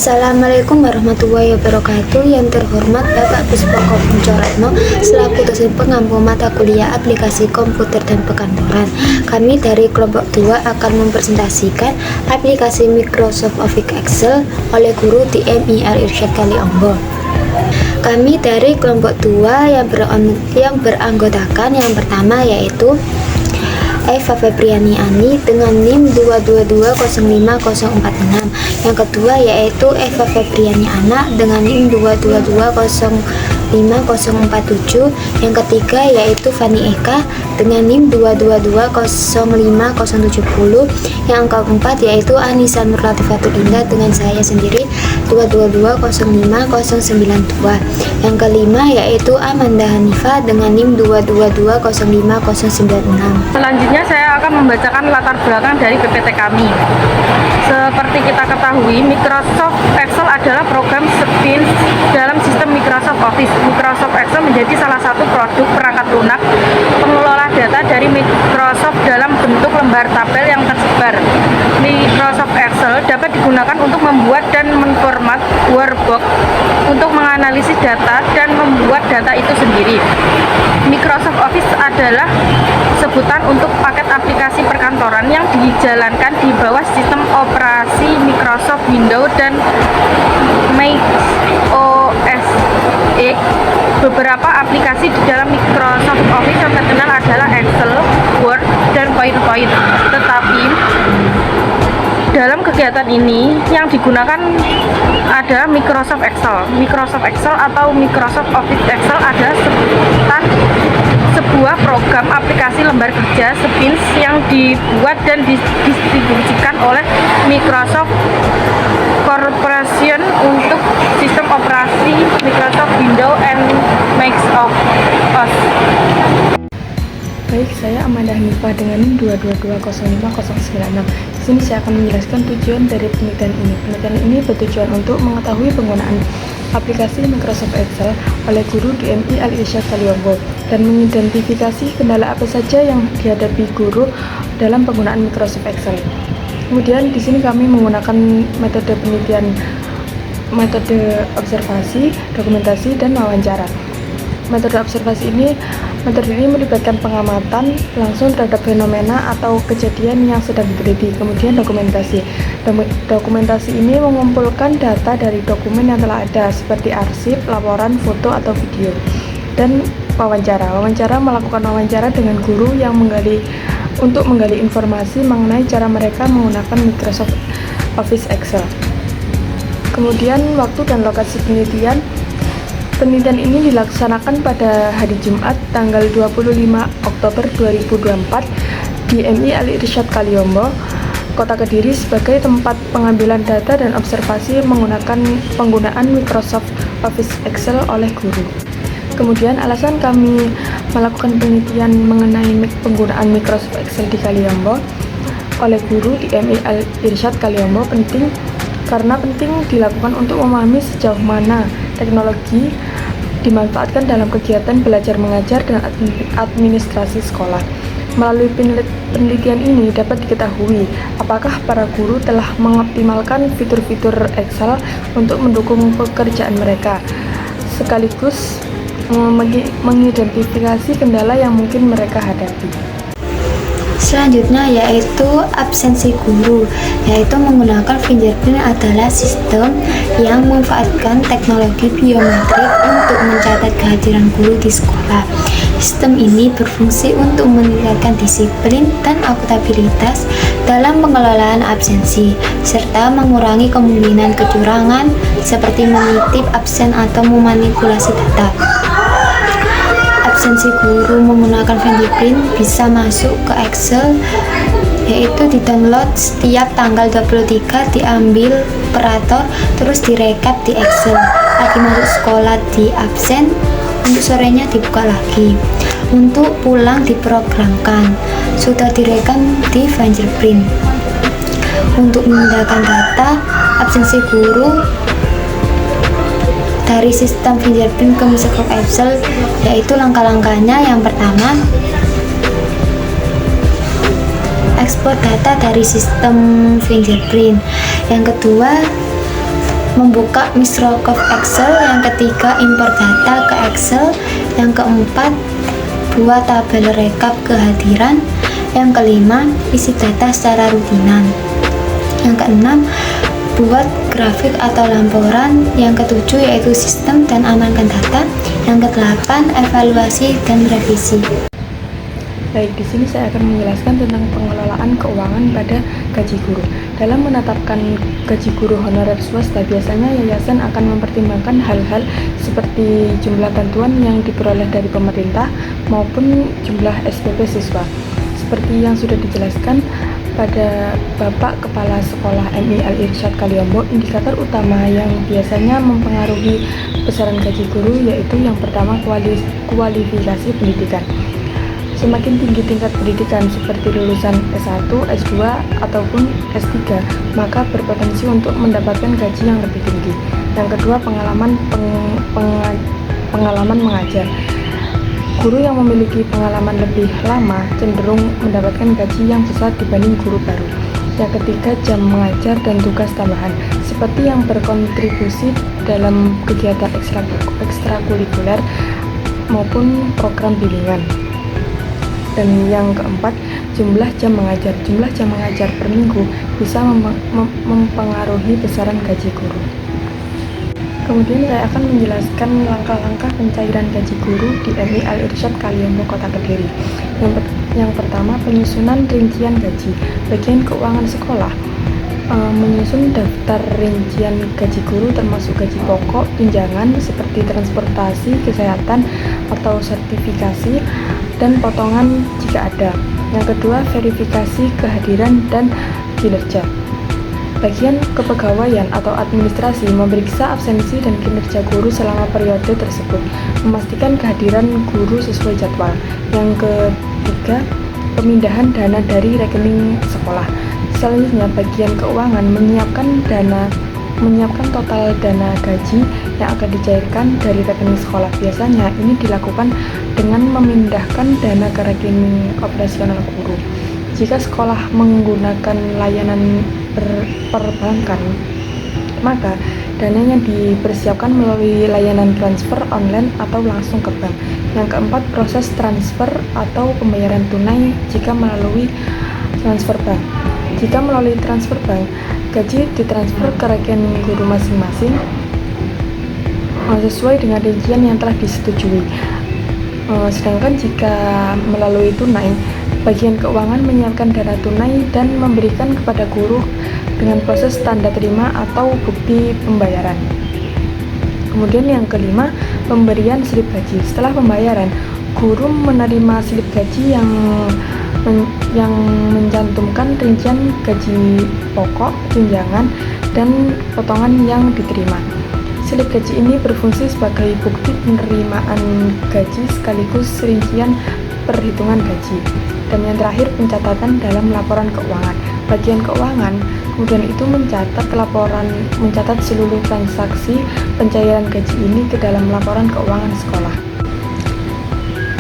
Assalamualaikum warahmatullahi wabarakatuh. Yang terhormat Bapak Puspoko Puncoretno selaku dosen pengampu mata kuliah aplikasi komputer dan perkantoran. Kami dari kelompok 2 akan mempresentasikan aplikasi Microsoft Office Excel oleh guru di MIR Irsyad Kaliombo. Kami dari kelompok 2 yang beranggotakan yang pertama yaitu Eva Febriani Ani dengan NIM 222050046. Yang kedua yaitu Eva Febriani Ana dengan NIM 222050047. Yang ketiga yaitu Fani Eka dengan NIM 222050070. Yang keempat yaitu Anissa Nurlatifatul Indah dengan saya sendiri 222050092. Yang kelima yaitu Amanda Hanifa dengan NIM 222050096. Selanjutnya saya akan membacakan latar belakang dari PPT kami. Seperti kita ketahui, Microsoft Excel adalah program spin dalam sistem Microsoft Office. Microsoft Excel menjadi salah satu produk perangkat lunak pengelola data dari Microsoft dalam bentuk lembar tabel yang tersebar. Microsoft Excel dapat digunakan untuk membuat dan menformat workbook untuk menganalisis data dan membuat data itu sendiri. Microsoft Office adalah sebutan untuk paket aplikasi perkantoran yang dijalankan di bawah sistem operasi Microsoft Windows dan Mac OS X. Beberapa aplikasi di dalam Microsoft Office yang terkenal adalah Excel, Word, dan PowerPoint. Tetapi dalam kegiatan ini yang digunakan ada Microsoft Excel. Microsoft Excel atau Microsoft Office Excel adalah sebuah program aplikasi lembar kerja spin yang dibuat dan didistribusikan oleh Microsoft Corporation untuk sistem operasi Microsoft Windows and Mac OS. Baik, saya Amanda Hanifa dengan 222050096. Di sini saya akan menjelaskan tujuan dari penelitian ini. Penelitian ini bertujuan untuk mengetahui penggunaan aplikasi Microsoft Excel oleh guru di MIR Irsyad Kaliombo dan mengidentifikasi kendala apa saja yang dihadapi guru dalam penggunaan Microsoft Excel. Kemudian di sini kami menggunakan metode penelitian, metode observasi, dokumentasi, dan wawancara. Metode ini melibatkan pengamatan langsung terhadap fenomena atau kejadian yang sedang diteliti. Kemudian dokumentasi. Dokumentasi ini mengumpulkan data dari dokumen yang telah ada seperti arsip, laporan, foto, atau video. Dan wawancara. Melakukan wawancara dengan guru yang menggali informasi mengenai cara mereka menggunakan Microsoft Office Excel. Kemudian waktu dan lokasi penelitian. Penelitian ini dilaksanakan pada hari Jumat tanggal 25 Oktober 2024 di MIR Irsyad Kaliombo, Kota Kediri sebagai tempat pengambilan data dan observasi menggunakan penggunaan Microsoft Office Excel oleh guru. Kemudian alasan kami melakukan penelitian mengenai penggunaan Microsoft Excel di Kaliombo oleh guru di MIR Irsyad Kaliombo penting dilakukan untuk memahami sejauh mana teknologi dimanfaatkan dalam kegiatan belajar mengajar dan administrasi sekolah. Melalui penelitian ini dapat diketahui apakah para guru telah mengoptimalkan fitur-fitur Excel untuk mendukung pekerjaan mereka, sekaligus mengidentifikasi kendala yang mungkin mereka hadapi. Selanjutnya yaitu absensi guru, yaitu menggunakan fingerprint adalah sistem yang memanfaatkan teknologi biometrik untuk mencatat kehadiran guru di sekolah. Sistem ini berfungsi untuk meningkatkan disiplin dan akuntabilitas dalam pengelolaan absensi, serta mengurangi kemungkinan kecurangan seperti menitip absen atau memanipulasi data. Absensi guru menggunakan fingerprint bisa masuk ke Excel, yaitu di-download setiap tanggal 23, diambil operator, terus direkap di Excel. Lagi masuk sekolah di absen, untuk sorenya dibuka lagi. Untuk pulang diprogramkan, sudah direkam di fingerprint. Untuk memindahkan data absensi guru dari sistem fingerprint ke Microsoft Excel, yaitu langkah-langkahnya. Yang pertama, ekspor data dari sistem fingerprint. Yang kedua, membuka Microsoft Excel. Yang ketiga, import data ke Excel. Yang keempat, buat tabel rekap kehadiran. Yang kelima, isi data secara rutinan. Yang keenam, buat grafik atau laporan. Yang ketujuh yaitu sistem dan amankan data. Yang kedelapan, evaluasi dan revisi. Baik, di sini saya akan menjelaskan tentang pengelolaan keuangan pada gaji guru. Dalam menetapkan gaji guru honorer swasta, biasanya yayasan akan mempertimbangkan hal-hal seperti jumlah bantuan yang diperoleh dari pemerintah maupun jumlah SPP siswa. Seperti yang sudah dijelaskan pada Bapak Kepala Sekolah MI Al-Irsyad Kaliombo, indikator utama yang biasanya mempengaruhi besaran gaji guru yaitu yang pertama kualifikasi pendidikan. Semakin tinggi tingkat pendidikan seperti lulusan S1, S2, ataupun S3, maka berpotensi untuk mendapatkan gaji yang lebih tinggi. Yang kedua, pengalaman mengajar. Guru yang memiliki pengalaman lebih lama cenderung mendapatkan gaji yang besar dibanding guru baru. Yang ketiga, jam mengajar dan tugas tambahan, seperti yang berkontribusi dalam kegiatan ekstrakurikuler maupun program bimbingan. Dan yang keempat, jumlah jam mengajar. Jumlah jam mengajar per minggu bisa mempengaruhi besaran gaji guru. Kemudian saya akan menjelaskan langkah-langkah pencairan gaji guru di MI Al-Irsyad Kaliombo, Kota Kediri. Yang pertama, penyusunan rincian gaji. Bagian keuangan sekolah menyusun daftar rincian gaji guru termasuk gaji pokok, tunjangan seperti transportasi, kesehatan, atau sertifikasi, dan potongan jika ada. Yang kedua, verifikasi kehadiran dan kinerja. Bagian kepegawaian atau administrasi memeriksa absensi dan kinerja guru selama periode tersebut, memastikan kehadiran guru sesuai jadwal. Yang ketiga, pemindahan dana dari rekening sekolah. Selanjutnya, bagian keuangan menyiapkan total dana gaji yang akan dicairkan dari rekening sekolah. Biasanya ini dilakukan dengan memindahkan dana ke rekening operasional guru. Jika sekolah menggunakan layanan perbankan, maka dananya dipersiapkan melalui layanan transfer online atau langsung ke bank. Yang keempat, proses transfer atau pembayaran tunai jika melalui transfer bank. Jika melalui transfer bank, gaji ditransfer ke rekening guru masing-masing sesuai dengan rincian yang telah disetujui. Sedangkan jika melalui tunai, bagian keuangan menyiapkan dana tunai dan memberikan kepada guru dengan proses tanda terima atau bukti pembayaran. Kemudian yang kelima, pemberian slip gaji. Setelah pembayaran, guru menerima slip gaji yang mencantumkan rincian gaji pokok, tunjangan, dan potongan yang diterima. Slip gaji ini berfungsi sebagai bukti penerimaan gaji sekaligus rincian perhitungan gaji. Dan yang terakhir, pencatatan dalam laporan keuangan. Bagian keuangan kemudian itu mencatat seluruh transaksi pencairan gaji ini ke dalam laporan keuangan sekolah.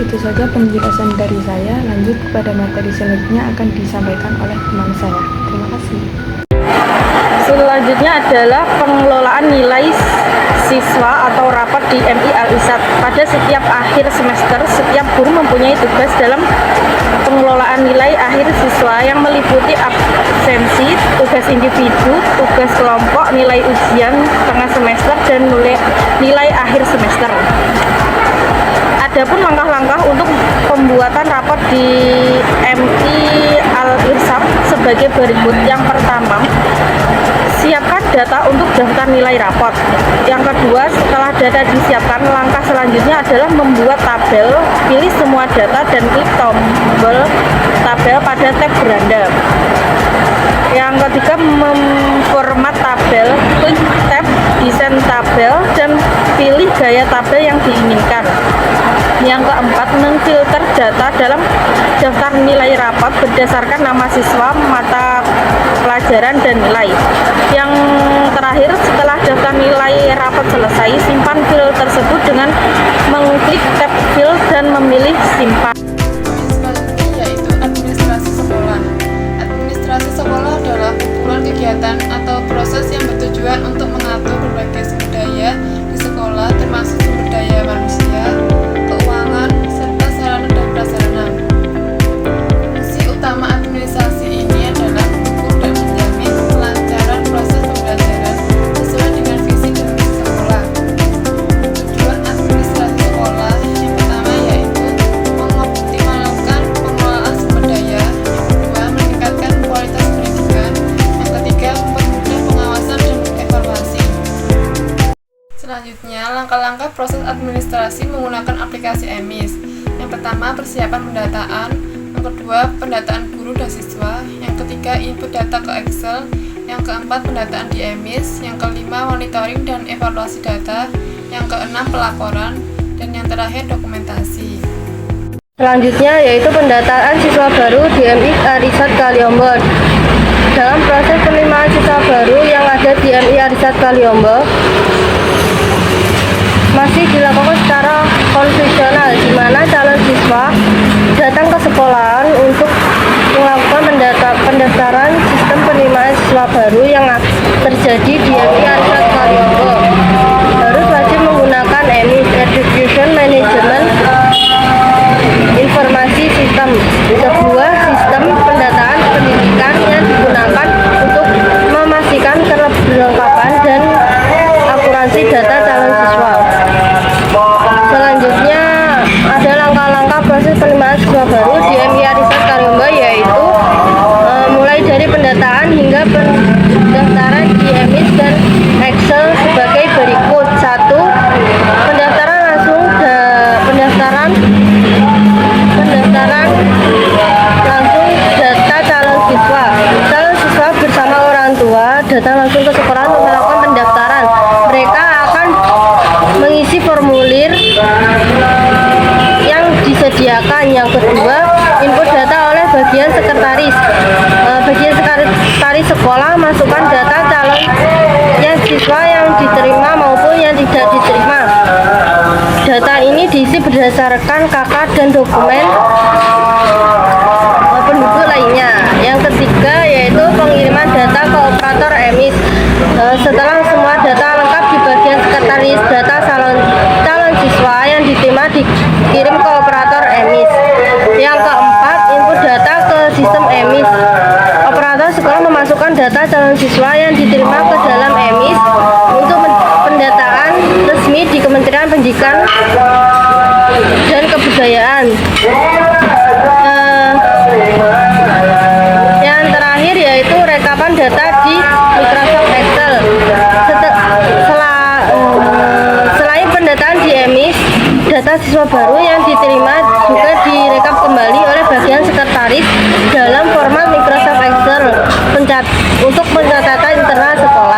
Itu saja penjelasan dari saya. Lanjut kepada materi selanjutnya akan disampaikan oleh teman saya. Terima kasih. Selanjutnya adalah pengelolaan nilai siswa atau rapat di MI Al-Irsyad. Pada setiap akhir semester, setiap guru mempunyai tugas dalam pengelolaan nilai akhir siswa yang meliputi absensi, tugas individu, tugas kelompok, nilai ujian tengah semester, dan nilai akhir semester. Adapun langkah-langkah untuk pembuatan rapor di MI Al-Irsyad sebagai berikut. Yang pertama, siapkan data untuk daftar nilai rapor. Yang kedua, setelah data disiapkan, langkah selanjutnya adalah membuat tabel. Pilih semua data dan klik tombol tabel pada tab beranda. Yang ketiga, memformat tabel. Klik tab desain tabel dan pilih gaya tabel yang diinginkan. Yang keempat, memfilter data dalam daftar nilai rapot berdasarkan nama siswa, mata pelajaran, dan nilai. Yang terakhir, setelah daftar nilai rapot selesai, simpan file tersebut dengan mengklik tab file dan memilih simpan. Selanjutnya yaitu administrasi sekolah. Administrasi sekolah adalah kumpulan kegiatan atau proses yang bertujuan untuk mengatur Selanjutnya, langkah-langkah proses administrasi menggunakan aplikasi EMIS. Yang pertama, persiapan pendataan. Yang kedua, pendataan guru dan siswa. Yang ketiga, input data ke Excel. Yang keempat, pendataan di EMIS. Yang kelima, monitoring dan evaluasi data. Yang keenam, pelaporan. Dan yang terakhir, dokumentasi. Selanjutnya yaitu pendataan siswa baru DMI Arisat Kaliombo. Dalam proses penerimaan siswa baru yang ada di DMI Arisat Kaliombo masih dilakukan secara konvensional, di mana calon siswa datang ke sekolahan untuk melakukan pendaftaran sistem penerimaan siswa baru yang terjadi di DMI Arisat Kaliombo. Harus wajib menggunakan EMIS Education Management Informasi Sistem, sebuah sistem pendataan pendidikan yang digunakan untuk memastikan kelengkapan dan akurasi data calon siswa. Selanjutnya ada langkah-langkah proses penerimaan siswa baru di DMI Arisat Kaliombo, yaitu mulai dari pendataan hingga pendaftaran di EMIS dan Excel sebagai berikut. 1. Pendaftaran langsung data calon siswa. Calon siswa bersama orang tua datang langsung ke sekolah untuk melakukan pendaftaran. Mereka akan mengisi formulir yang disediakan. Yang kedua, input data oleh bagian sekretaris. Bagian sekretaris sekolah masukkan data calon yang siswa yang diterima maupun yang tidak diterima. Data ini diisi berdasarkan KK dan dokumen penduduk lainnya. Yang ketiga yaitu pengiriman data ke operator EMIS. Setelah semua data lengkap di bagian sekretaris, data calon siswa yang diterima dikirim ke operator EMIS. Yang keempat, input data ke sistem EMIS. Operator sekolah memasukkan data calon siswa yang diterima ke dalam EMIS untuk pendataan resmi di Kementerian Pendidikan dan Kebudayaan. Yang terakhir yaitu rekapan data di Microsoft Excel. Selain pendataan di EMIS, data siswa baru yang diterima juga direkap kembali oleh bagian sekretaris dalam format Microsoft Excel untuk pencatatan internal sekolah.